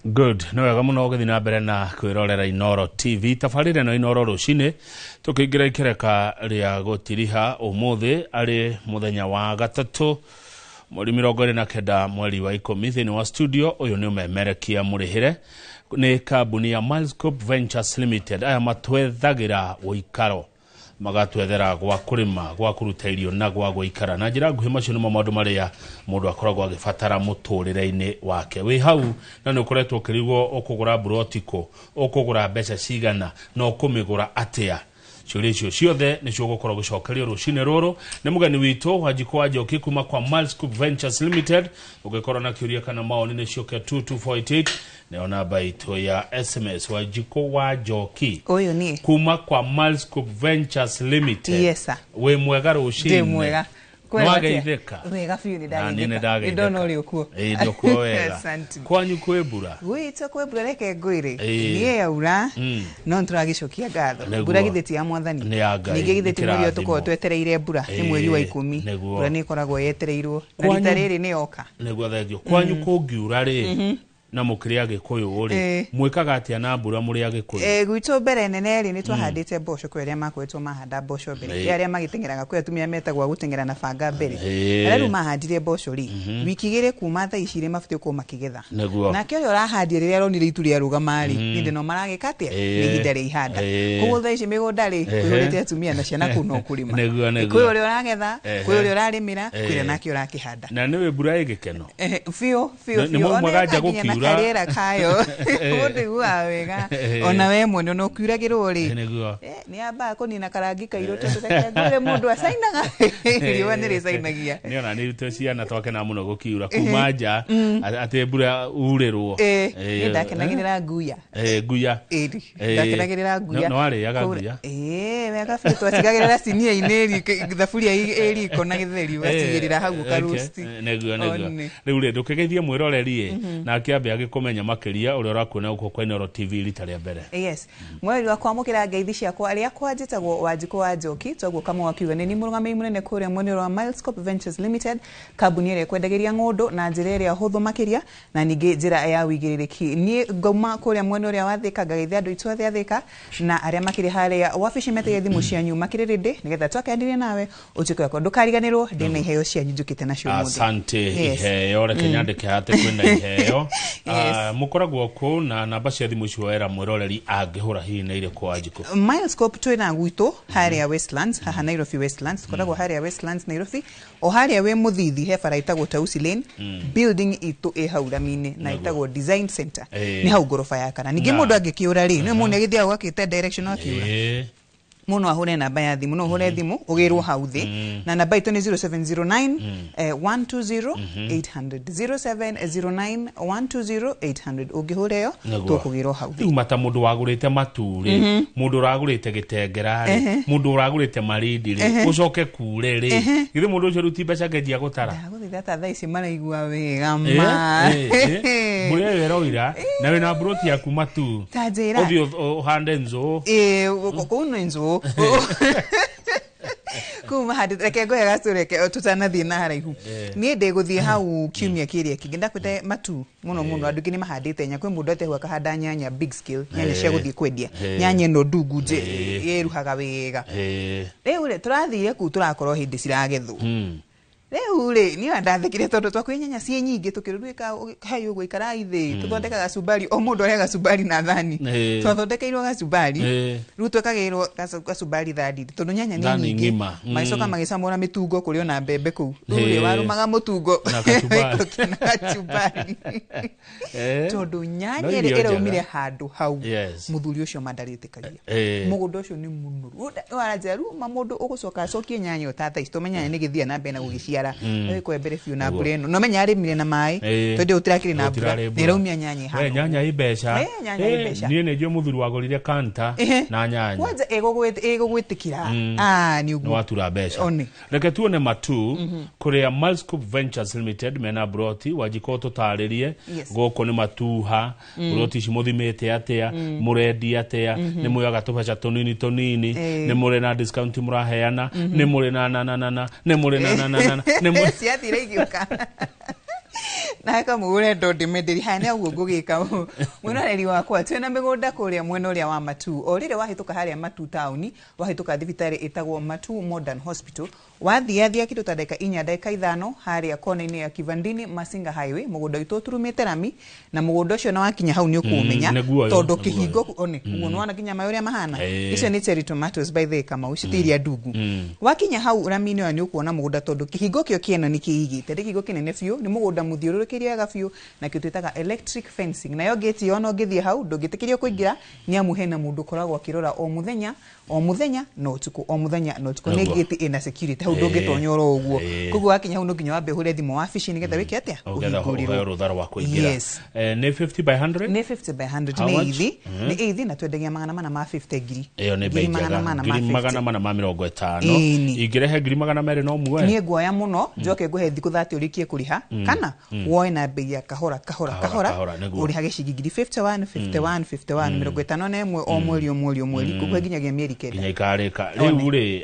Good. No wega muno guthi na mbere na kwirorera Inoro TV. Tafarire no Inoro rucine tukiingira ikereka ria gutiriha umuthi ari muthenya wa gatatu mweri 29 mweri wa 10 thini wa studio uyu ni umemerekia murihire ni kambuni ya Milescope Ventures Limited aya matwethagira uikaro magatwethera gwa kurima gwa kuruta irio na gwa guikara na njira nguhi macio nimo maundu maria mundu akoragwo agibatara muturire-ini wake wi hau na ni ukoretwo ukirigwo ukugura brotiko ukugura mbeca cigana no ukumigura atia ciuria icio ciothe nicio gukorwo gucokerio rucine ruru ni mugani witu Wanjiko wa Njoki kuma kwa Milescope Ventures Limited ugikorwo na kiuria kana maoni ni cioke 22488 neo namba itu ya SMS Wanjiko wa Njoki uyu ni kuma kwa Milescope Ventures Limited. Yes sir. We mwega rucine. Ndi mwega. Mwageitheka. Wega fiu ni ndageitheka. Idono uri okuo. Ndio kuo wega. Kwanyu kwebura. Gwito kwebura reke ngwire. Niye yaura. No nturagicokia ngatho. Mbura githeti ya mwathani. Ninge githeti muri tuko twetereire mbura ni mweri wa 10. Mbura ni koragwo yetereirwo. Na rita riri ni oka. Neguo thengio. Kwanyu kungiura ri. Na mukiria gikuyu uri mwikaga atia na mbura muri agikuyu gwito mbere nene ri ni twahandite mboco kweria makwetwo mahanda mboco mbere aria magitengeraga kwe atumia metagwa gutengera na banga mbere ariu mahandire mboco ri wiki igire kuma tha icire mafuti ko makigetha na kio urahandire riria ronire itu ria rugamari ninde no maragikate ni hinda ri ihanda koguo tha ici migunda ri kwirite atumia na ciana kuno kurima kwi uri uragetha kwi uri urarimira kwira na kio urakihanda na niwe mbura igikeno fio ni mwaga gukiura karera kayo mundu wa wega ona we mundu no kwiragirwo ri ni amba ko nina karangi kairo tondekagure mundu asainaga riwa ni risainagia ni ona ni tuciana twake na muno gukiura kuma nja ate mbura urirwo ni ndakenagirira nguya nguya ndakenagirira nguya no ari yaga nguya wega fitu asigagirira sinia ineri thafuria eri kona githeri wasigirira hau karusti neguo riu ri ndukigeithie mwiroreri na kiambe agikumenya makiria uri urakuona uko kwa Inoro TV rita ria mbere. Yes. Mweri wa kwamukira ngeithi ciakwa aria kwanjitagwo Wanjiko wa Njoki togwo kama wakiuga ni murugami munene kuria mwene wa Milescope Ventures Limited kambuni ria kwendagiria ngondo na njira ria huthu makiria na ningi njira ya wigiririki ni ngoma kuria mwene ria wathika ngageithia andu itu othe athika na aria makiri haria wabici mete thimu cianyu makirinde nigetha twakendirie nawe utuke kwa ndukariganirwo ndina iheo cianyu njukite na cio muthi. Asante iheo reke nyandike hate kwenda iheo mukoragwo ku na namba cia thimu cio era mwiroreri angihura hihi na ile kwa Wanjiko. Milescope twina gwito haria Westlands haha Nairobi Westlands koragwo haria Westlands Nairobi o haria we muthithi he bara itagwo Tausi Lane building itu e hauramine na itagwo Design Center ni hau gorofa ya kana ningi mundu angikiura ri ni mundu agithia gwakite direction akiura muno ahure namba ya thimu no hure thimu ugirwo hau thi na namba itu ni 0709 120 800 0709 120 800 ugihureo tukugirwo hau thi mata mundu wagurite maturi mundu uragurite gitengera mundu uragurite marindi ri ucoke kure ri githi mundu ucio ruti mbeca ngendia gutara guthitha tha ici maraigua wega ma muri weroira na wina broti yaku matu tajira uthio uhande nzo kuno nzo kuma hadi reke goya gatureke tutanathi na haraihu ni ndiguthie hau kiumia kiria kingi ndakwite matu muno muno andu kini mahandite nya kwe mundu ate hwaka handa nyanya big scale nyanya cia guthie kwendia nyanya no ndungu je yeruhaga wega riu ri turathire ku turakorwo hindi ciragethwo riu ri ni andathikire tondu twakwi nyanya cie nyingi tukiruika hai ugo ikara ithi tuthondekaga cubari o mundu arega cubari na thani twathondekeirwo gacubari riu twekagirwo gacubari thadi tondu nyanya ni nyingi maicoka magicamura mitungo kuri ona mbembe ku ri warumaga mutungo na gacubari tondu nyanya iri iraumire handu hau muthuri ucio mandaritikaria mugundo ucio ni munuru warajeru mamundu ugucoka cokie nyanya utata istomenya ni githia na mbena gugicia we ko mbere fiu na mbure no menya ari mire na mai tondu utirakiri na mbura niraumia nyanya ha nyanya ibeca ni ne jo muthuri wagorire kanta na nyanya kwanza egogwitikira ni ugu watura beca reke tuone matu kuria Milescope Ventures Limited mena broti Wanjiko tutaririe goko ni matuha broti cimuthimite atia murendi atia ni muyaga tubeca tonini ni muri na discount muraheana ni muri na ni muri na siatire igioka na eka mugure ndo ndimenderi hane aguo ngugika mwinoneri wakwa twena migunda kuria mwena uria wa Matu orire wahituka haria Matu town wahituka thibitari itagwo Matu Modern Hospital wathiathia kitu ta dakika 4 dakika 5 haria kona-ini ya Kivandini Masinga Highway mugunda itu turumite rami na mugunda ucio na wakinya hau ni ukumenya tondu kihingo one uguo kinya mayoria mahana icio ni cherry tomatoes by the kama ucitiria ndungu wakinya hau rami-ini wa ni ukuona mugunda tondu kihingo kio kieno ni kiigite kihingo kinene fiu ni mugunda muthiururukiria gafiu na kitwitaga electric fencing nayo gate yo no ngithie hau ndungitikirio kuingira ni amu hena mundu koragwo akirora o muthenya no tuku o muthenya no tuku ni gate ina security hau ndungitonyoro uguo kugu wakinya hau no nginya wambe hure thimu wa fishi nigetha wiki atia uhingurirwo rutharo wa kuingira ni 50 by 100 ni 50 by 100 ni ithi na twendagia magana mana ma 50 ngiri iyo ni bei njega magana mana ma 50 ingirehe ngiri magana mere no muwe ni nguoya muno njoke nguhe thiku 30 urikie kuriha kana woe na bei ya kahora uri gicigi ngiri 51 51 na emwe o mweri kugu nginyagia mieri kenda nginya ikarika riu ri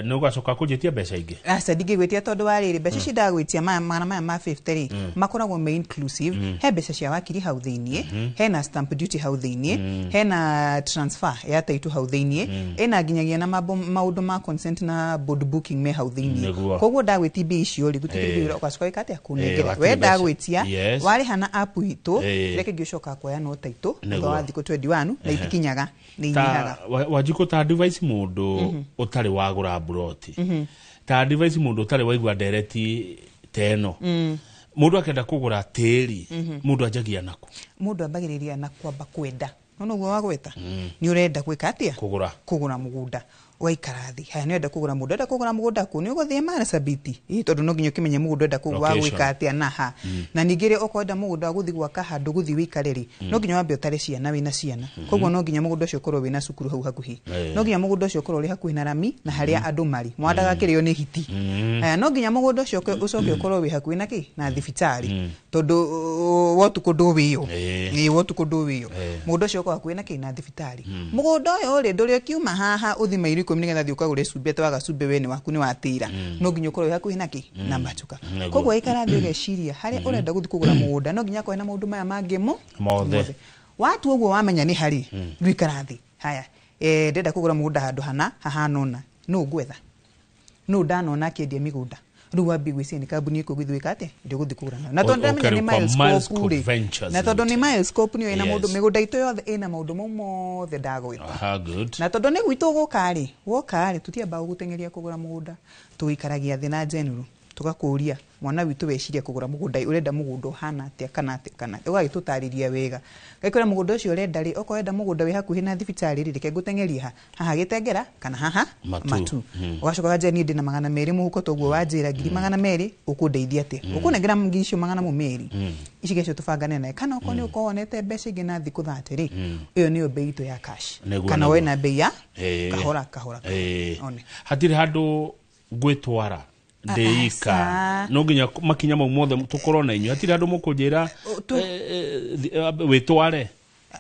no ugacoka kujitia mbeca ingi asa ndigigwitia tondu wariri mbeca cidagwitia magana maya ma 50 makoragwo me inclusive he mbeca cia wakiri hau thiini hena stamp duty hau thiini hena transfer ya title hau thiini ena nginyagia na maundu ma consent na board booking me hau thiini koguo ndagwiti bei icio ri gutikiri ugacoka ikate akunengera we ndagwitia wari hana app itu reke ngicoka kuoya no title ndo wa thiko 21 na itikinyaga ni inyihaga wajiko ta device mundu utari wagura broti ta device mundu utari waigua dereti teno mundu akenda kugura tiri mundu ajagia nako mundu ambagiriria na kwamba kwenda no guo wagweta ni urenda gwika atia kugura mugunda waikarathi haya ni enda kugura mugunda ku ni uguthie mana sabiti tondu no nginyo kimenye mugunda enda kugura gwika atia naha na ningire okwenda mugunda guthi gwaka handu guthi wikareri no nginyo wambe utare ciana wina ciana koguo no nginya mugunda ucio korwo wina cukuru hau hakuhi no nginya mugunda ucio korwo ri hakuhi na rami na haria andu mari mwandaga kirio ni hiti no nginya mugunda ucio ucoke korwo wi hakuhi na ki na thibitari tondu wotuko nduwiyo wotuko nduwiyo mugunda ucio korwo hakuhi na ki na thibitari mugunda uyu ri nduri kiuma haha uthima iri nigetha thi ukagure cumbe twaga cumbe wene waku ni watira no nginya ukorwo hakuhi naki na mbacuka koguo ikara thi ugeciria haria urenda guthi kugura mugunda no nginya kwena maundu maya mangi mothe watu uguo wamenya ni hari gwikara thi haya ndenda kugura mugunda handu hana hahanona no gwetha no ndanona kiendia migunda riu wambi gwicini kambuni iko gwithwika ate ndio guthi kugura na tondu ndamenya ni Milescope na tondu ni Milescope ni ina maundu migunda ito yothe ina maundu mothe ndagwita na tondu ni gwitu gukari wokari tutiamba gutengeria kugura mugunda tuikaragia thi na general tugakuria mwana witu weciria kugura mugunda urenda mugunda hana atia kana ugagitutariria wega gaikora mugunda ucio urenda ri okwenda mugunda wi hakuhi na thibitari ri reke gutengeria haha gitengera kana haha Matu ugacoka gajeni ndina magana meri muhuko toguo wanjira ngiri magana meri ukundeithia atia ukunengera ngiri icio magana meri ici gecio tubangane nae kana uko ni ukonete mbeca ingi na thiku 30 ri iyo niyo bei itu ya cash kana we na bei ya kahora one hatiri handu gwitwara ndeika no nginya makinya mau mothe tukorwo na inyu hatiri andu mukunjira witware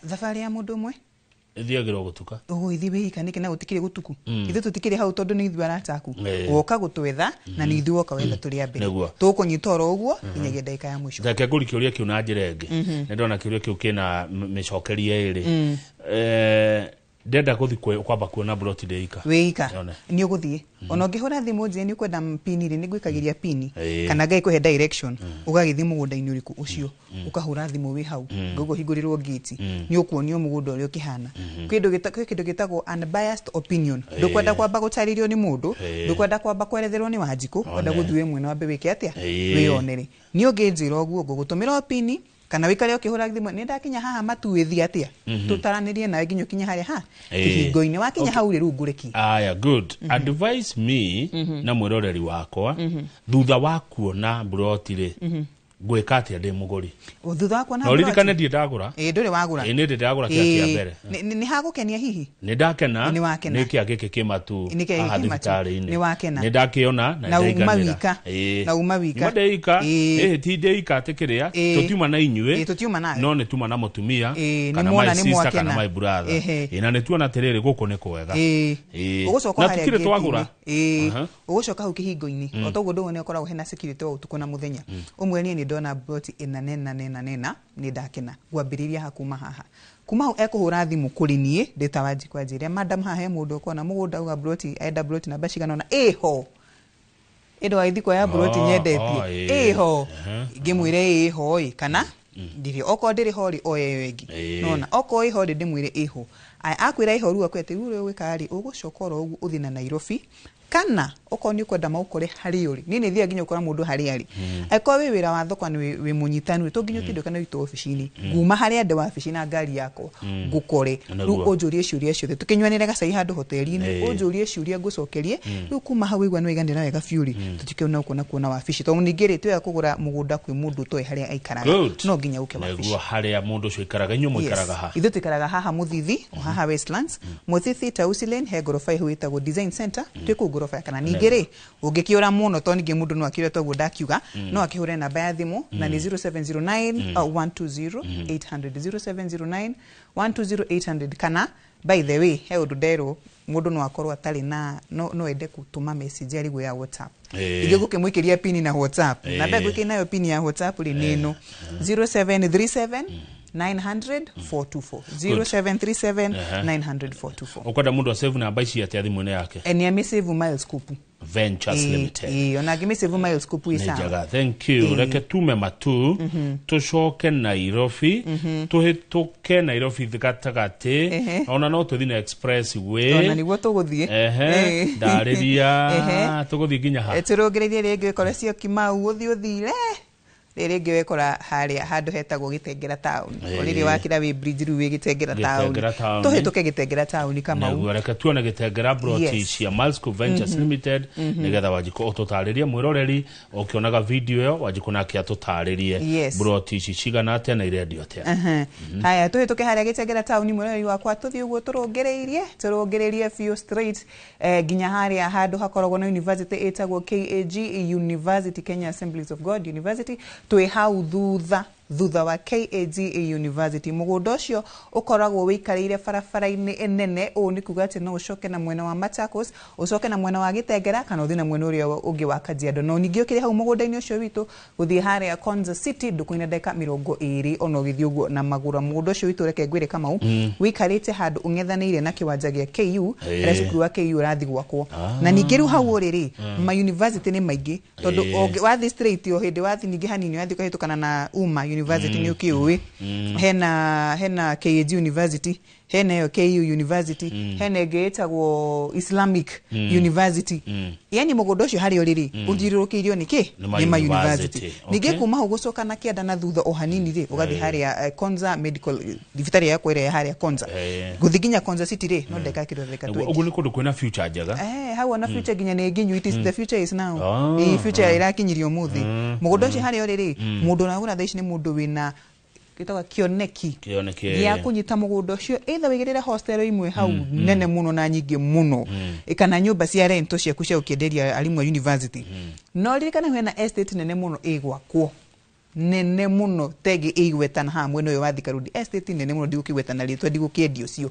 thafari ya mundu umwe thiagirwo gutuka ithi wika niki na utikire gutuku ithu tutikire hau tondu ni ithu arataku woka gutwetha na ni ithu woka wetha turi ambere tukunyita oro uguo inyagia ndaika ya mwisho thake nguri kiuria kiu na njira ingi ni ndona kiuria kiu kina micokeria iri ndenda guthi kwamba kuona broti deika weika ni uguthie ona ngihura thimu nje ni kwenda pini ri ni gwikagiria pini kana ngai kuhe direction ugagithi mugunda-ini uriku ucio ukahura thimu wi hau ngugo hingurirwo gate ni ukuonio mugunda uri ukihana kindu gitagwo unbiased opinion ndukwenda kwamba gutaririo ni mundu ndukwenda kwamba kweretherwo ni Wanjiku kwenda guthie mwena wambe wike atia wionere ni unginjira uguo ngugutumira pini kana wikare ukihura thimu ni ndakinya haha Matu withi atia tutaranirie nawe nginyo kinya haria ha kihingo-ini wakinya hau ri rungureki aya good advise me na mwiroreri wakwa thutha wa kuona broti ri gwika atia ndi muguri thutha wa kuona no ririkane ndi ndagura nduri wagura ni ndi ndagura kia mbere ni hagukenia hihi ni ndakena ni kia giki kimatu thibitari-ini ni wakena ni ndakiona na umawika na umawika ndeika ti ndeika atikiria tutiuma na inyue no ni tuma na mutumia kana my sister kana my brother ina ni tuona tiriri guku ni kwega ugucoka haria tukire twagura ugucoka hau kihingo-ini otoguo ndugu ni ukoragwo hena security wa utuku na muthenya umwe ni ndona broti nena ni ndakena gwambiriria hakuma haha kuma ekuhura thimu kuri nie nditawaji kwa njire madam hahe mundu kona mugunda uga broti aenda broti na bashigana na eho edo aithiko ya broti nyendetie eho ngimwire eho kana ndiri oko ndiri hori oyeyo engi nona oko iho ndimwire eho akwira iho ruwa kwete rure wikari ugucokora ugu uthi na Nairobi kana okoni kwenda maukore hari uri nini thia nginya ukora mundu hari ari eko wi wira wa thoko ni wi munyitanu to nginya tindo kana ito officini nguma hari ande wa office na ngari yako ngukore ru onjurie ciuria ciothe tukinywanire gacai handu hoteli-ini onjurie ciuria ngucokerie ru kuma hau igwa no igande na wega fiuri tutikena kuona wa office to ningire tu ya kugura mugunda kwi mundu to hari aikaraga no nginya uke wa office hari ya mundu cio ikaraga inyu muikaraga ha ithu tikaraga haha Muthithi o haha Westlands Muthithi Tausi Lane he gorofa ihu itagwo Design Center twiku gorofa kana ningire ungikiura muno to ningi mundu no akire to gudakiuga no akihure namba ya thimu na ni 0709 120 800 0709 120 800 kana by the way he udero mundu no akorwa atari na no ende kutuma message ari gwe ya WhatsApp igego kemwikiria pini na WhatsApp na bego kinayo pini ya WhatsApp ri neno 0737 900 424 0737 900 424 ukwenda mundu asave namba ici ati thimu-ini yake eni amesave Miles Kupu Ventures Limited ona gimesave Miles Kupu isa thank you reke tume matu tucoke Nairobi tuhituke Nairobi thikatagati ona no tuthi na express way ona niguo tuguthie ndariria tuguthie nginya ha turongererie ringi kora cio Kimau uthire rege wekora haria handu hetagwo Gitengera town oriri wakira wi bridge ru wi Gitengera town tuhituke Gitengera town kama u reka tuone Gitengera broti cia Miles Ventures Limited nigetha wajiko ututariria mwiroreri ukionaga video yo wajiko nake atutaririe broti ci cigana atia na irendio atia haya tuhituke haria Gitengera town mwiroreri wakwa tuthi uguo turongererie few straight ginya haria handu hakoragwo na university etagwo KAG University Kenya Assemblies of God University twe hau thutha wa KAG University mugundo ucio ukoragwo wikarire barabara-ini enene o ni kuga ati no ucoke na mwena wa Machakos ucoke na mwena wa Gitengera kana uthi na mwena uria ungi wa Kajiado no ningi ukiri hau mugunda-ini ucio witu guthie haria Konza City ndukuina ndeka 20 ono githi uguo na magura mugundo ucio witu reke ngwire Kamau wikarite handu ungethanire na kiwanja gia KU resukuru wa KU rathi gwakwo na ningi ru hau uriri ma university ni maingi tondu wathi straight o hindi wathi ningi hanini wathi kuhitukana na University ni ukiuwi hena KAG University hena yo KU University hena getagwo Islamic University yani mugundo ucio hari oriri unjirukirio niki ni ma university nige kuma ugucoka na kianda na thutha o hanini ri ugathi haria Konza Medical Divitari ya kwere haria Konza guthiginya Konza City ri no ndeka kiroreka tu ugu ni kundu kwina future njega hawa na future ginya ne ginyu it is the future is now future irakinyirio muthi mugundo ucio hari oriri mundu na gura thaici ni mundu wina gitaga kioneki ya kunyita mugundo cio either wigirire hostel imwe hau nene muno na nyingi muno ikana nyumba cia rent cia kucia ukienderia alimu university no ririkana hena estate nene muno igwakwo nene muno tege igwetana ha mweno yo wathi karudi estate nene muno ndigukigwetana ritwa ndigukiendio cio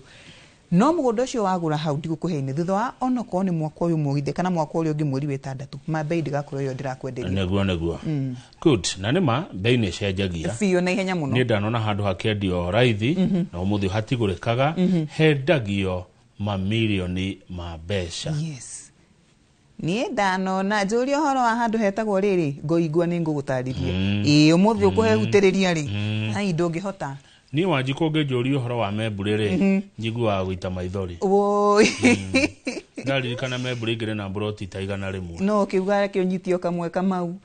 no mugundo ucio wagura hau ndigukuheine thutha wa onoko ni mwako uyu mwithie kana mwako uri ungi mweri wetandatu mabei ndigakorwo yo ndirakwenderia neguo good na nima bei ni cenjagia fio na ihenya muno ni ndanona handu hakendio raithi na umuthi hatigurikaga hendagio mamilioni ma mbeca ni ndanona njuria horo wa handu hetagwo riri ngoigwa ni ngugutaririe umuthi ukuhe hutiriria ri hai ndungihota ni wajiko ngejorio horo wa meburere njigua gwita maithori oi ndaririkana mebure igire na broti taigana rimwe no kiuga kionyitio kamwe Kamau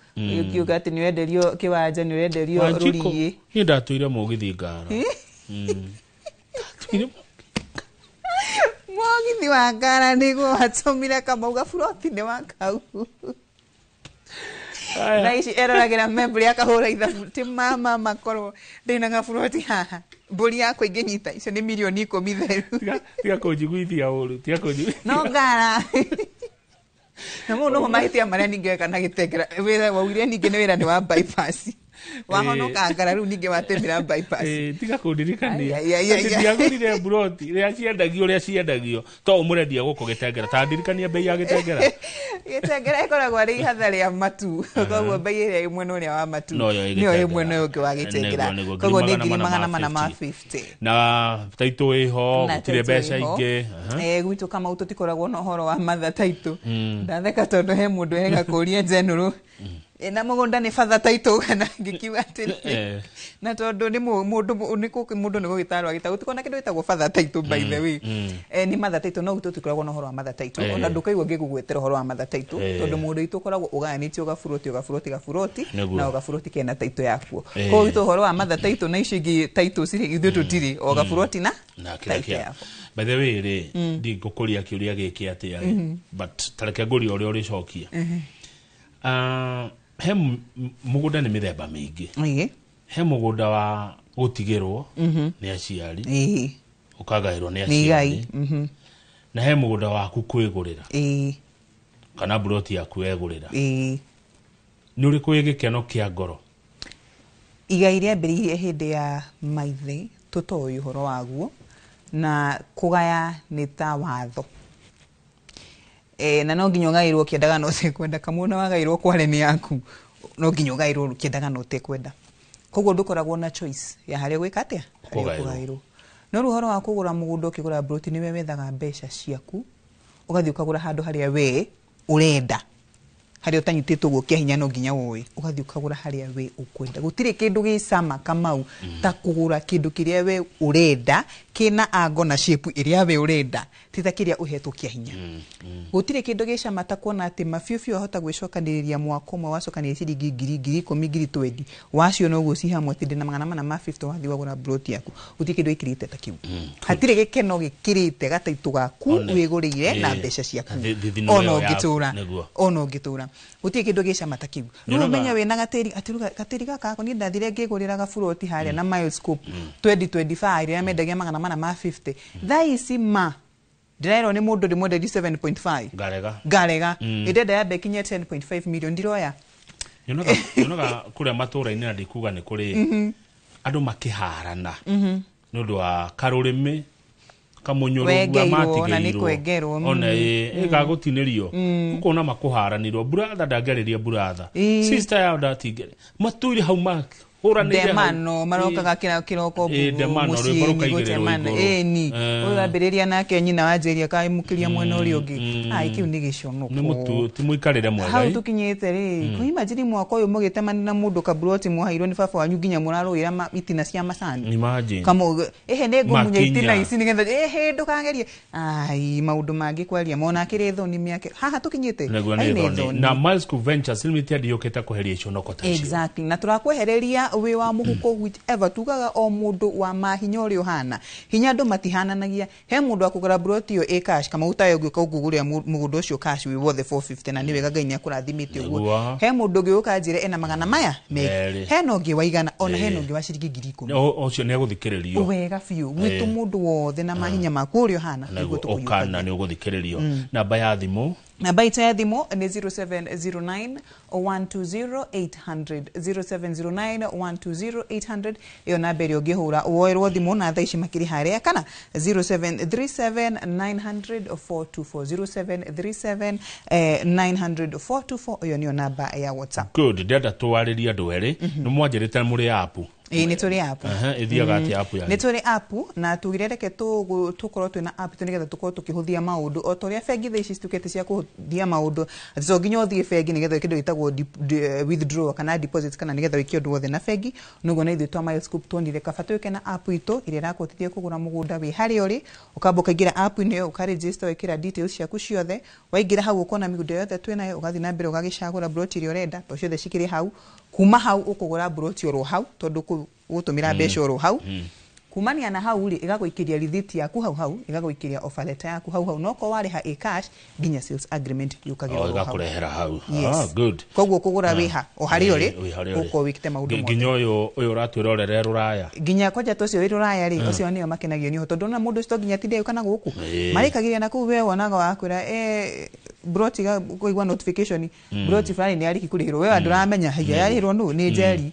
kiuga ati ni wenderio kiwanja ni wenderio ruriye ni ndatuire mugithi ngara mugithi wa ngara niguo atomire Kamau gaburoti ni wa kau Naishi eroragira membri akahura ithabu ti mama makoro ndina gaburoti haha mburi yako ingenyita icio ni milioni 10 theru tiga kujiguithia uru tiga kuju no ngara na muno mahitia maria ningeka na Gitengera wira waure ninge ni wira ni wa bypass wahonoka ngara riu ninge watemira bypass tiga kundirikania ndiagurire buroti ria ciendagio to umurendia guko gitengera ta ndirikania bei ya gitengera ikoragwo ari hathari ya matu koguo bei ĩrĩa imwe no wa matu nĩyo imwe no ũngĩ wa gitengera koguo nĩ 450 na taito iho gutire mbeca ingĩ gwitũ kama tũtikoragwo na ũhoro wa matha taito ndatheka tondũ he mũndũ ega kũria general na mũgũnda nĩ fatha taito kana ngikiuga atĩ na tondũ nĩ mũndũ nĩ gũgĩtarwo agĩtagwo tukona kĩndũ gĩtagwo fatha taito by the way nĩ matha taito no tũtikoragwo na ũhoro wa matha taito ona ndũkaigua ngĩgũgwetera ũhoro wa matha taito tondũ mũndũ itũ ũkoragwo ũgayanĩtio gaburoti na gaburoti kena taito yakuo koguo itũ ũhoro wa matha taito na icio ingĩ taito cirĩ ithuĩ tũtirĩ o gaburoti na taito yakuo. By the way ndi ngũkũria kĩũria gĩkĩ atĩa but tareke ngũria ũrĩa ũrĩcokia he mũgũnda nĩ mĩthemba mĩingĩ he mũgũnda wa gũtigĩrwo nĩ aciari ũkagaĩrwo nĩ aciari na he mũgũnda waku kwĩgũrĩra kana buroti yaku wegũrĩra nĩ ũrĩkũ wĩ gĩkeno kĩa ngoro? Igai rĩambĩrĩirie hĩndĩ ya maithe tũtoĩ ũhoro waguo na kũgaya nĩ ta watho na no nginya ũgaĩrwo kĩendaga no ũtekwenda kamũna wagaĩrwo kware nĩ yaku no nginya ũgaĩrwo kĩendaga no ũtekwenda koguo ndũkoragwo na choice ya harĩa gwĩka atĩa kũgaĩrwo no ũhoro wa kũgũra mũgũnda ũkĩgũra buroti nĩ wethaga mbeca ciaku ũgathiĩ ũkagũra handũ harĩa we ũrenda harĩa ũtanyitĩtwo gũkia hinya no nginya woĩ ũgathiĩ ũkagũra harĩa we ũkwenda gũtirĩ kĩndũ gĩcama Kamau ta kũgũra kĩndũ kĩrĩa we ũrenda kina ango na shape ĩrĩa we ũrenda tita kĩrĩa ũhetwo kia hinya gũtirĩ kĩndũ gĩcama ta kuona atĩ mabiũ ahota gwĩcokanĩrĩria mwaka ũmwe wacokanĩrĩria ciringi 10,000 wacio no guo cihamwe tindĩ na 450 wathi wagũra buroti yaku gũtirĩ kĩndũ gĩkirĩte ta kĩu hatirĩ gĩkeno gĩkirĩte gataitũ gaku wĩgũrĩire na mbeca ciaku ona ũngĩtũra gũtirĩ kĩndũ gĩcama ta kĩu rĩu ũmenya wĩna gatĩri gaka niĩ ndathire ngĩgũrĩra gaburoti harĩa na Milescope 2025 rĩrĩa mendagia 450 thaa ici ndĩrerwo nĩ mũndũ ndĩmwenderia 7.5 ngarega ĩndenda ya bekinya 10.5 million ndiroya nyonaga kũrĩa matũũra-inĩ na ndikuga nĩ kũrĩ andũ makĩharana nĩ ũndũ wa karũrĩmĩ kamunyũrũ wa matigĩirwo ona gagũtinĩrio ũkona makũharanĩrwo brother ndangĩarĩria brother sister yao ndatingĩrĩ matũire hau maki demano marokaga kiroko mũciĩ gũtemana ni ũgambĩrĩria nake nyina wanjĩria kaimũkĩria mwena ũrĩa ũngĩ kĩu nĩ gĩconoko nĩ mũtu ti mũikarĩre mwega hau tũkinyĩte rĩ kuimagine mwaka ũyũ mũgĩtemana na mũndũ kaburoti muhairwo nĩ baba wanyu nginya mũrarũĩra itina cia macani kama nĩ ngũmunya itina ici nĩgetha ndũkagerie maũndũ mangĩ kwaria mona kĩrĩ thoni mĩake haha tũkinyĩte na Milescope Ventures Limited yũkĩte kũheria iconoko ta icio exactly na tũrakwehereria we wa muhuko whichever tugaga o mundu wa mahinya uri uhana hinya andu matihananagia he mundu akugura buroti yo cash kama utayo gĩuka ũkũgũrĩra mũgũnda ũcio cash we worth 450 na niwe Ngai nĩakũrathimĩte ũguo he mundu ũngĩ ũkanjire ena magana maya he no ũngĩ waigana ona he no ũngĩ wa ciringi 10,000 ũcio nĩ egũthikĩrĩrio wega biũ gwitũ mundu wothe na mahinya maku uri uhana nĩguo ũkana nĩ ũgũthikĩrĩrio namba ya thimũ namba itũ ya thimũ nĩ 0709 120 800 0709 120 800 iyo namba ĩrĩa ũngĩhũra woerwo thimũ na thaa ici makĩrĩ harĩa kana 0737 900 424 0737 900 424 iyo nĩyo namba ya WhatsApp. Good, ndĩrenda tũwarĩrie andũ erĩ nĩ mwanjĩrĩte mũrĩ app nĩ tũrĩ app ithiaga ati app ya nĩ tũrĩ app na tugirereke tũkorwo twĩna app nĩgetha tũkorwo tũkĩhũthia maũndũ o ta ũrĩa bengi thaa ici citukĩte cia kũhũthia maũndũ to nginya ũthiĩ bengi nĩgetha kĩndũ gĩtagwo withdraw kana deposit kana nĩgetha wĩkio ũndũ wothe na bengi noguo na ithuĩ twa Milescope tuonire kaba twĩke na app itũ ĩrĩa ĩrakũhotithia kũgũra mũgũnda wĩ harĩa ũrĩ ũkamba ũkaingĩra app-inĩ ĩyo ũkaregister wĩkĩra details ciaku ciothe waingĩra hau ũkona mĩgũnda yothe twĩnayo ũgathiĩ na mbere ũgagĩcagũra buroti ĩrĩa ũrenda to ciothe cikĩrĩ hau kuma hau ũkũgũra buroti oro hau tondũ gũtũmĩra mbeca oro hau kumania na hau ri igagũikĩria receipt yaku hau igagũikĩria offer letter yaku hau noko warĩha cash nginya sales agreement yũkagĩra igakũrehera hau good koguo kũgũra wĩha o harĩa ũrĩ ũko wĩkĩte maũndũ mothe nginya ũyũ ũratwĩrorera rũraya nginya kwanja tũcio wĩ rũraya rĩ ũcio nĩo makenagio nĩ tondũ na mũndũ ũcio nginya tindĩ kana gũkũ marĩkagĩria na kũu we wonaga wakwĩra broti ga kuigwa notification broti fulani ni ariki kurihiro we anduramenya hiya yarihiro no ni Jerry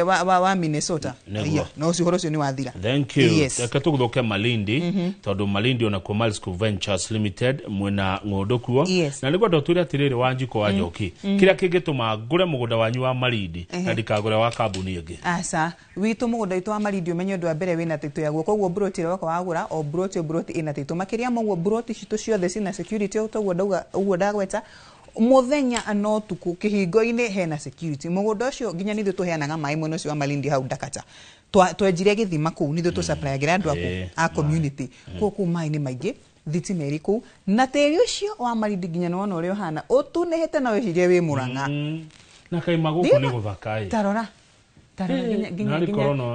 wa Minnesota iya no si horo cio ni wathira. Thank you. Katuguthoke Malindi tondu Malindi ona ko Miles Ventures Limited mwena ngodokuo na niguo ndoturi atiriri Wanjiko wa Njoki kiria kingituma ngure mugunda wanyu wa Malindi na ndikagure wa kambuni ingi asa witu mugunda itu wa Malindi umenye ndu ambere wina titu yaguo koguo broti wako wagura o broti ina titu makiria moguo broti citu ciothe cina security toguo ndauga uguo ndagweta muthenya no tuku kihingo-ini hena security mugunda ucio nginya nithu tuheanaga mai mwena ucio wa Malindi hau Ndakata twenjire githima kuu nithu tu supply gira andu a community kuku mai ni maingi thitima iri kuu na tiri ucio wa Malindi nginya nona uria hana utunehete na wicirie wi Murang'a na kai maguku ni guthakai tarora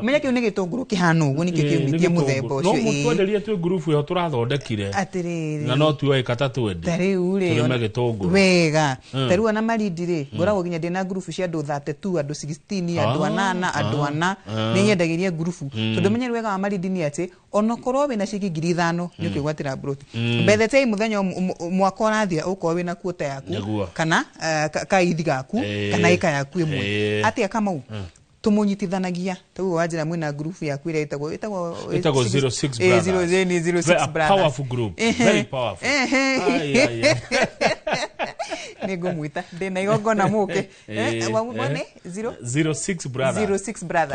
menya kiu ni gitunguru kihana uguo nikio kiumitie muthemba ucio no mutwenderie tu group yo turathondekire atiriri na no tuwe katatu wende tariu ri turime gitunguru wega tariu na Malindi ri ngoragwo ginya ndina group cia andu 32 andu 16 andu 8 andu 4 ni nyendagiria group tondu menya wega wa Malindi ni ati onokorwo wina cigi 5,000 ni ukigwatira broti bethe tai muthenya mwaka urathia uko wina kuota yaku kana kaithi gaku kana ika yaku imwe atia Kamau tumunyitithanagia taguo wanjira mwina group yaku ira itagwo 06 brothers 06 brothers powerful group very powerful nego muita ndina igongona muke wamone 06 brothers 06 brothers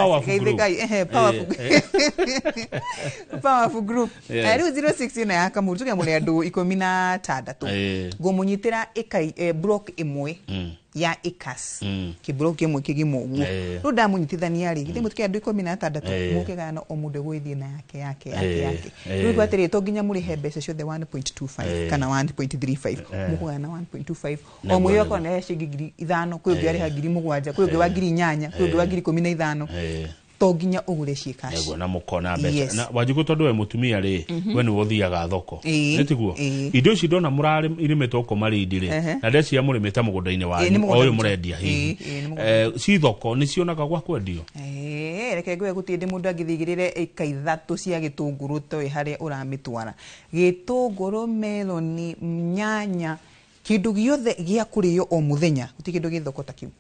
powerful group riu 06 ina Kamau tuge muri andu 16 gomunyitira ikai block imwe ya ikas kibroke imwe kigimo uguo ru ndamunyitithania ri githimo tuke andu 16 muke gana o mundu gwithie na yake ru gwatiri to nginya muri he mbeca ciothe 1.25 kana 1.35 mukuga na 1.25 o muyo ko na cigi 5 kwi ngi ari ha 7,000 kwi ngi wa 8,000 kwi ngi wa 15,000 to nginya ugure ciekaci ego na mukona mbeca na Wanjiko tondu we mutumia ri we ni wothiaga thoko nitiguo indo ici ndona murari irimetwo ko Malindi ri na ndeci ya murimete mugunda-ini wanyu o uyu murendia hihi ci thoko ni cionaga gwa kwendio reke ngwe gutinde mundu angithigirire ika 3 cia gitunguru to hari uramitwara gitunguru meloni nyanya kindu giothe gia kurio o muthenya guti kindu githoko ta kiu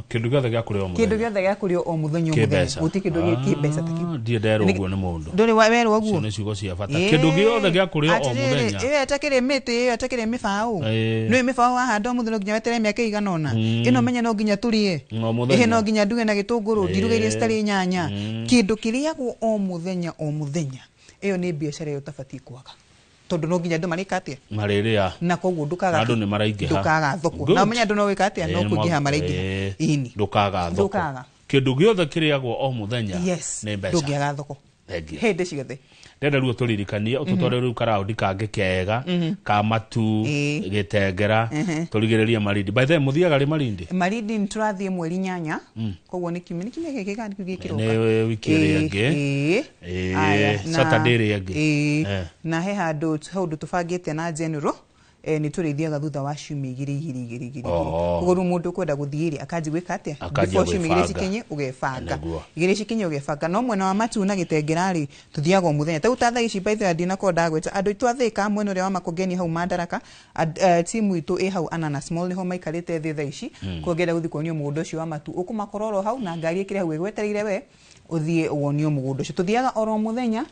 kindu giothe gia kurio o muthenya kindu giothe gia kurio o muthenya guti kindu gi mbeca ta kiu ndie ndero uguo ni mundu ndori weru uguo ni ciugo cia bata kindu giothe gia kurio o muthenya atakire miti atakire mifao no mifao hahanda muthenya nginya wetere miaka igana ona ino menye no nginya turie no nginya nduge na gitunguru ndirugeire stari nyanya kindu kiriagwo o muthenya iyo ni biashara yo tabati kwaga tondu no nginya andu marikatia mariria na koguo ndukaga andu ni maraingiha ndukaga thoko na menya andu no wikatia no kungiha maraingiha ini ndukaga thoko kindu giothe kiriagwo o muthenya ni mbeca ndugiaga thoko hende ciothe ndenda ruo turirikanie ututore ru karaundi kange kega ka matu gitengera turigiriria Malindi by the way muthiaga ri Malindi nturathie mweri 8 koguo ni kimi giki kandi kugikiroka ni wiki ringi Saturday ringi na he handu tubangite na general ni tureithiaga thutha wa ciumia igiri koguo mundu kwenda guthiri akanji gwika atia before ciumia igiri cikinye ugebanga igiri cikinye ugebanga no mwena wa matu na gitengera ri tuthiaga muthenya ta utatha ici by the ndina ko ndagweta andu itwathika mwena ria wa Makongeni hau Madaraka timu itu hau Anana Small niho maikarite thitha ici kuongera guthi kuonio mugundu ucio wa matu ukumakororo hau na ngari ikire hau igwetereire we uthie wonio mugundu ucio tuthiaga oro muthenya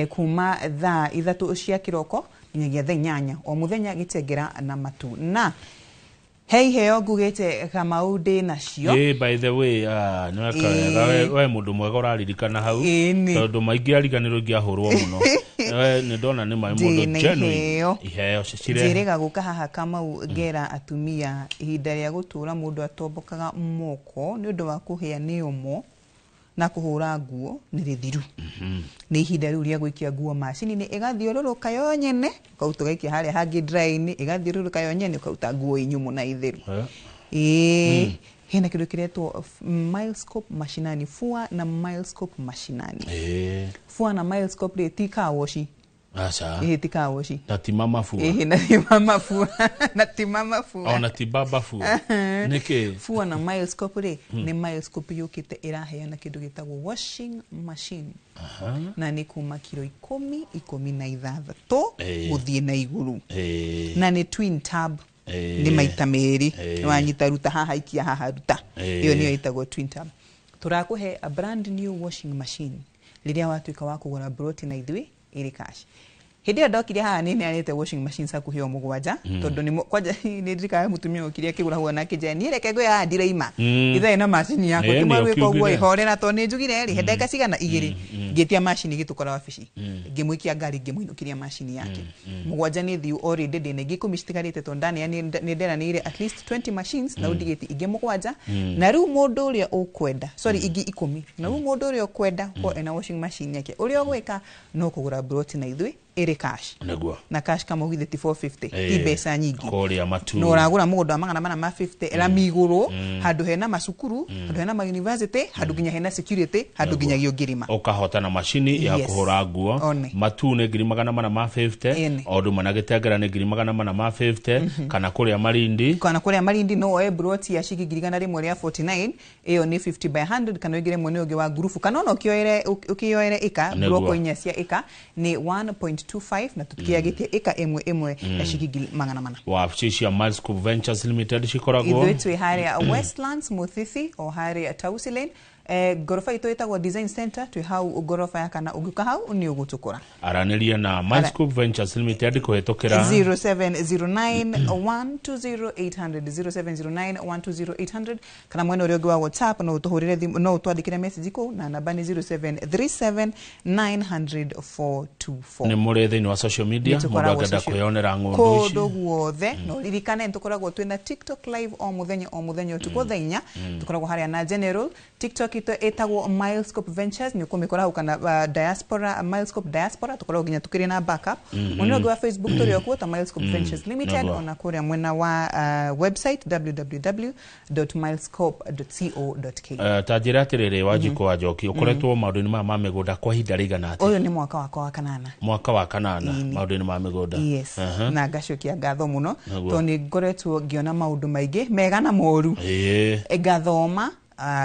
kuma thaa 3 cia kiroko nyagia thaa 8 o muthenya gitengera na matu na hei heo ngugite Kamau ndi nacio by the way we mundu mwega uraririkana hau tondu maingi ariganirwo ingiahurwo muno ni ndona ni mai mundu genuine iheo cirega guka haha Kamau ngera atumia ihinda ria gutura mundu atombokaga moko ni undu wa kuhia ni umo na kuhura nguo ni rithiru ni ihinda riu ria gwikia nguo macini ni igathiururuka yo nyene ukauta gaikia haria hangi dry ni igathiururuka yo nyene ukauta nguo inyumu na itheru hena kindu kiretwo Milescope mashinani fua na Milescope mashinani fua na Milescope ti car wash Acha. tika woshi Na ti mama fua. na ti mama fua na ti mama fua na ti baba fua. Niki fua na Milescope ni Milescope yukite iraheana kindu gitagwo washing machine. Na ni kuma kilo 10 guthie na iguru. Na ni twin tab. Ni maita meri wanyita ruta haha ikia haha ruta. Iyo niyo itagwo twin tab. Turakuhe a brand new washing machine. Liria watuika wa kugura broti na ithui iri cash. Hindi ndokire haha nini anete washing machine sakuhe omugwaja tondu ni kwaja ni ndika mutumia okiria kigura huona kije ni reke go ya ndiraima ithe na machine yako kimwe ko gwo ihorera to ni njugire ri hendeka cigana igiri ngitia machine gitukora wabici ngimwikia ngari ngimuinukiria machine yake mugwaja ni thiu already ndine ngikumisitikarite to ndani ni ndera ni ile at least 20 machines na udigiti igimugwaja na riu mundu uria ukwenda igi 10 na riu mundu uria ukwenda ko ena washing machine yake uria gwika no kugura broti na ithui ere cash na cash kama ugitheti 450 ibesa nyingi koria matu no ragura mugodo amangana mana ma 50 era miguru handu hena masukuru handu hena ma university handu ginya hena security handu ginya giogirima ukahota na machine ya kuhura nguo matu ne ngiri magana mana ma 50 odu managitengera ne ngiri magana mana ma 50 kana kuria marindi no broti ya shigi girigana rimwe ria 49 iyo ni 50 by 100 kana igire mwene oge wa grupu kana no ukioere ika broko inyasia ika ni 1.25 na tukiagitie ika emwe ya shigigi magana mana waafisha Milescope Ventures Limited shikoragwo ithu hari ya Westlands Muthithi o hari ya Tausi Lane gorofa ito itagwo Design Center tu hau gorofa ya kana uguka hau ni ugutukura araniria na Milescope Ventures Limited kuhetokera 0709120800 kana mwene uri wa WhatsApp no utuhurire no utwandikire message ko na namba ni 0737900424 ni muri thini wa social media mundu agenda kuyonera ngundu ici kodo guothe no ririkane ntukoragwo twina TikTok live o muthenya utuko thainya tukoragwo haria na general TikTok ito etagwo Milescope Ventures ni ukumikora ukana diaspora Milescope diaspora tukoragwo ginya tukiri na backup mundu wa Facebook turi okuota Milescope Ventures Limited ona kuria mwena wa website www.milescope.co.ke tajira tirire wajiko wa Njoki ukoretwo maundu ni ma migunda kwa hinda rigana ati uyu ni mwaka wa kanana maundu ni ma migunda na gacokia ngatho muno to ni ngoretwo ngiona maundu maingi mega na moru ngathoma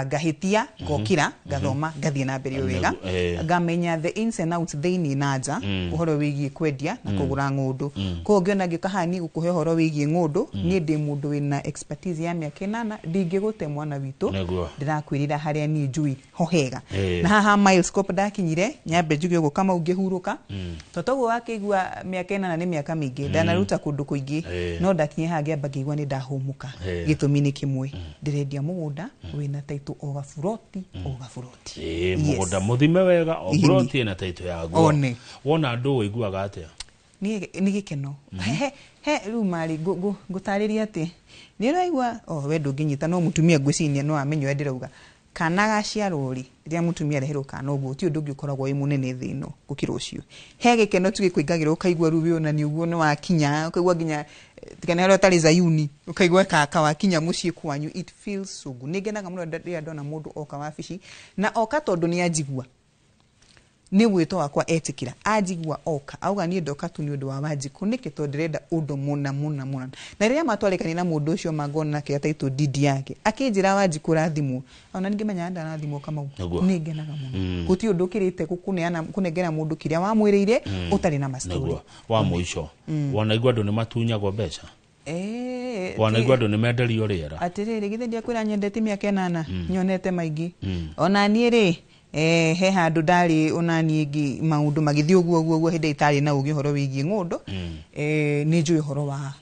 gahitia gokira gathoma gathie na mbere wega ngamenya the ins and outs theini naja uhoro wigie kwendia na kugura ngundu ko ngiona ngikahani gukuhe horo wigie ngundu ni ndi mundu wina expertise ya miaka 8 ndingigute mwana witu ndirakwirira haria ni njui hohega na haha Milescope dakinyire nyambe njugio go kama ungihuruka totogo wakigua miaka 8 ni miaka mingi ndanaruta kundu kuingi no dakinye hage abagigwa ni ndahumuka gitumi ni kimwe ndirendia mugunda wina taitu ogafuroti mugoda muthime wega obroti na taitu ya guo wona ndu wiguaga atia ni gikeno he rumari gutariria ati ni raigwa we ndunginyita no mutumia ngwicinia no amenyo ndirauga kana gaciarori ria mutumia rehero kana uguo ti undu ngikoragwo imunene thino gukira ucio he gikeno tugikuingagirwo kaigwa rubi ona ni uguo no wakinya ukaigwa ginya tikana ro tari Zayuni ukaigwa kaka wakinya mucii kwanyu it feels so good nigenaga muno ndia ndona mundu oka wabici na oka tondu ni ajigua ni wito wakwa etikira ajigua oka auga ni ndoka tu ni undu wa wajiku niki to ndirenda undu muna na riria matwarekani na mundu ucio magona ke ataitu didi yake akinjira wajiku rathimu ona ningimenya nda rathimu kama nigenaga muno guti undu kirite kukuneana kunengera mundu kiria wa mwiriire utari na mastori wa muico wanaigwa ndu ni matunyagwo mbeca wanaigwa ndu ni menderio riera atiriri githe ndia kwira nyendete miaka 8 nyonete maingi ona nie ri he handu ndari onani ingi maundu magithii uguo hindi itari na ugi horo wigie ngundu ni njui horo wa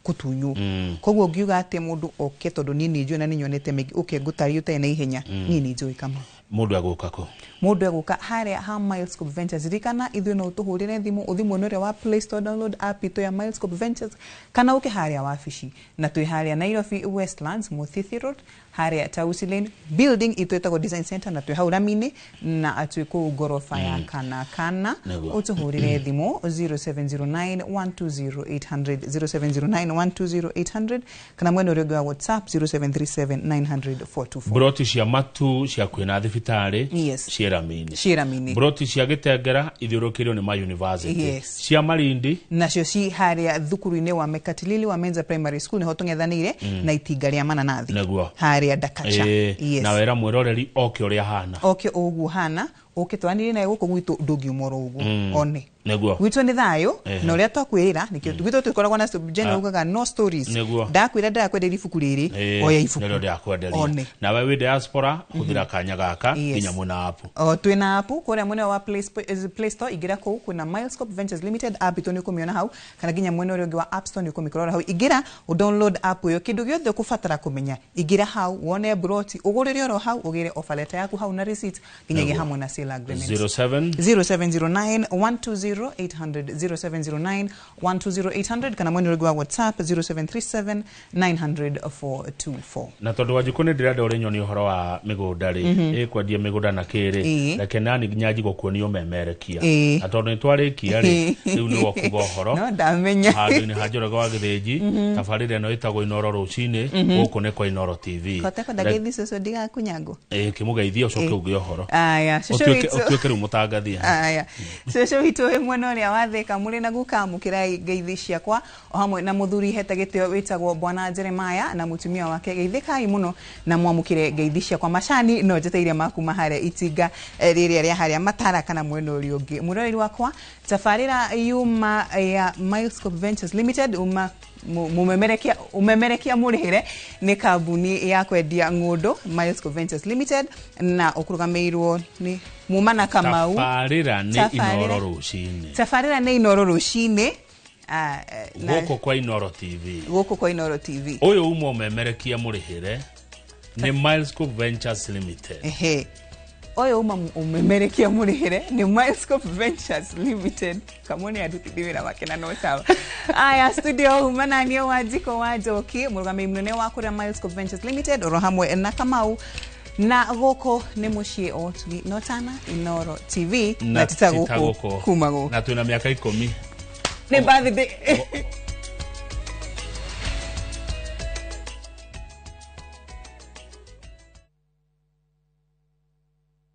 kutunyu koguo ngiuga ati mundu oke tondu ni njui na ni nyonete mingi uke ngutari utai na ihenya ni njui kama mundu aguka ko mundu aguka haria ha Milescope Ventures rikana ithu no utuhurire thimu nore wa Play Store download app ito ya Milescope Ventures kana uke haria wabici na twi haria Nairobi Westlands Muthithi Road haria Tausi Lane building itwetagwo Design Center na twi hau Ramini na atwiko gorofa ya kana utuhurire thimo 0709120800 0709120800 kana mwene urego wa WhatsApp 0737900424 broti cia matu cia kwina thibitari Shiramini broti cia Gitengera ithiurukirio ni ma university cia Malindi nacio ci haria thukuru-ini wa Mekatilili wa Menza Primary School ni ho tung'ethanire na itinga ria Mananathi haria Dakacha na wera mwiroreri oke uria hana oke ugu hana oke twanire na guko gwitu ndungiumoro ugu one neguo gwitu ni thayo no ria twakwira nikio gwitu tukoragwa na general ugaga no stories ndakwira ndakwendera ibuku riri oya ibuku nero ndakwenderia na wewe diaspora huthira kanya gaka kinya muna app twina app kuria mwene wa Play Store igira ko kuna Milescope Ventures Limited app itoni kumiona hau kana ginya mwene uri wa App Store ni kumikorora hau igira download app yo kindu giothe kufatara kumenya igira hau wone broti ugurire oro hau ugire offer letter yaku hau na receipt ginyage hamwe na sale agreement 0709 120 800 0709 kana mwene uri wa WhatsApp 0737900424 na tondu wajikune ndirenda uri nyoni uhoro wa migunda ri ikwendia migunda na kiri na kenani ginyaji gukuonio memerekia na tondu nitwarikia ri riu ni wokuga uhoro no ndamenya handu-ini hanjuraga wa Githinji tabarire no itagwo Inoro rucini guku ni kwa Inoro TV koteko ndagethi soso ndiga kunyango kimugeithia ucoke uge uhoro aya shosho utuike ru mutangathia aya shosho hitu mwene ria watheka muri na gukamukira ngeithi ciakwa o hamwe na muthuri hete gitio witagwo Bwana Jeremiah na mutumia wake geithikai muno na mwamukire ngeithi ciakwa macani no jeteire maku maharia itinga riria ria haria matara kana mwene uri ungi murori wakwa tafarira yuma ya Milescope Ventures Limited umemerekia murihire ni kambuni ya kwendia ngundo Milescope Ventures Limited na ukurugamirwo ni Mumana Kamau tafarira ni Inoro rucini guko kwa Inoro TV uyu umo umemerekia murihire ni Milescope Ventures Limited oyo umemerekia murihire ni Milescope Ventures Limited kamoni adutithira wakena no sawa aya studio humana ni wajiko wajoki murugami munene wa kuria Milescope Ventures Limited oro hamwe na Kamau na goko ni mushie otwi notana Inoro TV na titaguko kumago na tuna miaka 10 ni birthday